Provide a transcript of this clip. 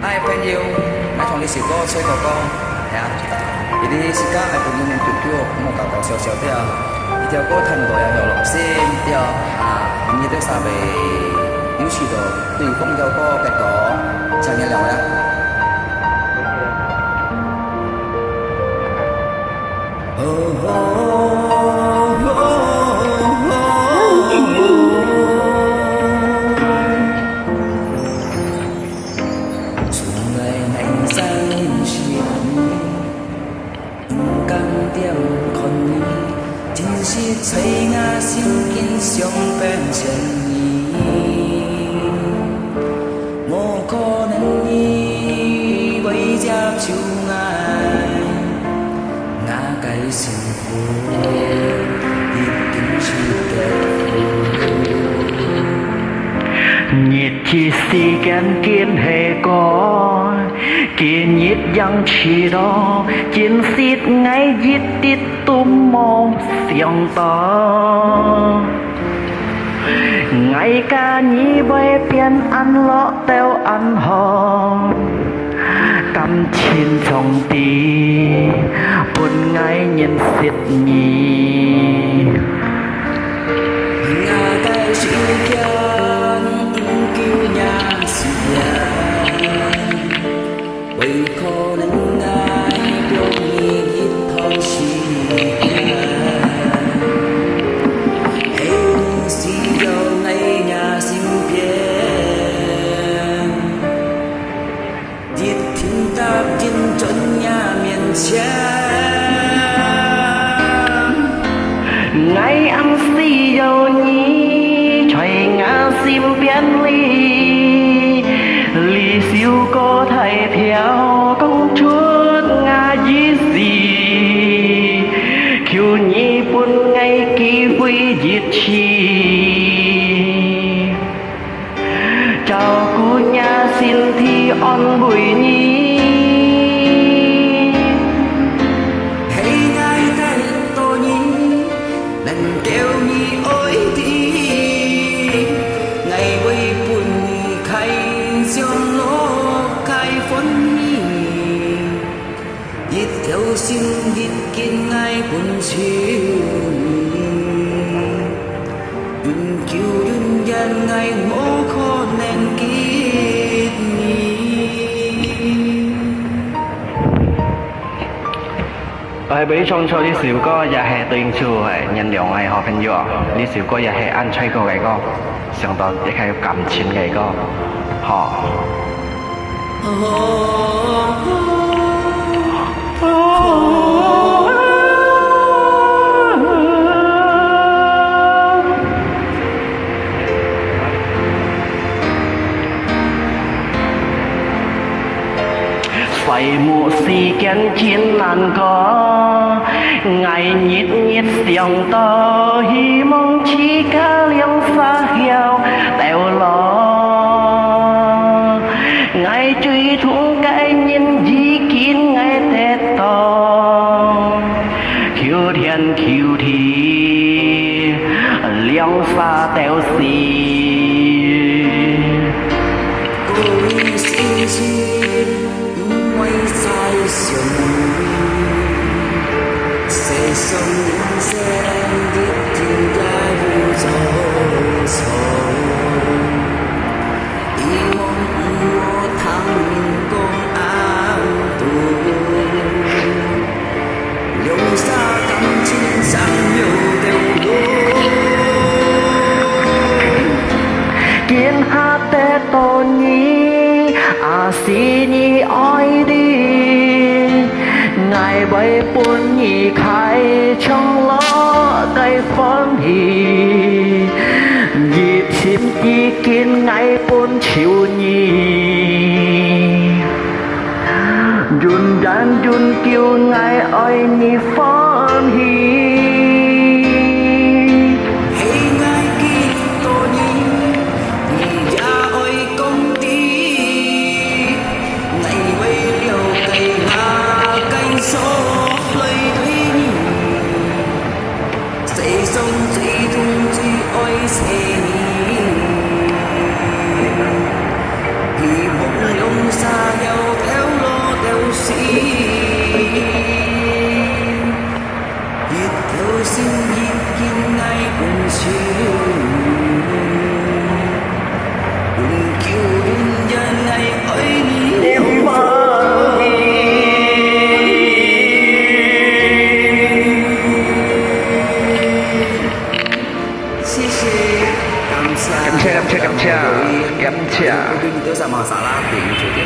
Hai朋友，我同你小哥吹哥哥，係啊，呢啲時間係半年短短，我搞搞笑笑啲啊，呢條歌聽到又有落先啲啊，呢啲沙被表示到對方有個結果，陳一良啦。催我心境上變成你，無可能你為接受愛，我該幸福已經是結束。nhiệt chỉ si ghen kiên hệ có kiên nhiệt yang chỉ đó chiến sĩ ngay giết tít tung mong xiang to ngày ca nhí bay biển ăn lọ teo ăn hò cầm chín trong tì buồn ngay nhìn xiết nhì ngà tay chữ kian kêu nhà xiang bởi khó nên ai biểu nghi hít thong xiang hãy xin dấu ngay nhà xin biển giết thiên tạp kinh trốn nhà miền trang ngày ăn xì dầu nhí trời ngã sim biển ly siêu có thầy theo công chúa nga dí gì khiêu nhi buồn ngay kỳ vui diệt chi chào cô nhà xin thi on bụi nhi hãy ngay tay tôi nhi lần kêu nhi ôi đi ngày quay buồn khai dương lỗ khai phấn nhi ít theo xin ít kiên ngay buồn chiều đừng kêu đừng gian ngay mô khó nên kiết nhi Ở bên trong cho đi xíu có nhà hè tuyên chùa nhân liệu ngày họ phân dọa đi xíu có nhà hè ăn chay có cái có xong đó để khai cảm chiến cái có họ phải mùa si kén chiến nan có ngày nhít nhít xiang to hy mong chỉ ca liang xa hiao tèo lo ngày truy thung cái nhìn dí kín ngày tết to khiêu thiên khiêu thì liang xa tèo xì sống sẽ biết tình ta vui gió sầu ý mong mùa tháng con áo tù lòng xa tâm chính sáng nhiều đều đôi kiến hát tê tôn nhi à xí nhi oi đi ngày bay buồn nhị khai trong ló cây phong hì dịp chim chi kiên ngày buồn chiều nhì dùn đàn dùn kêu ngày oi nhị phong hì Hãy subscribe cho kênh Ghiền Mì Gõ để không bỏ lỡ 心已見愛本笑，願叫戀人愛你了吧。謝謝，感謝，感謝。我對你都係馬莎拉變咗嘅。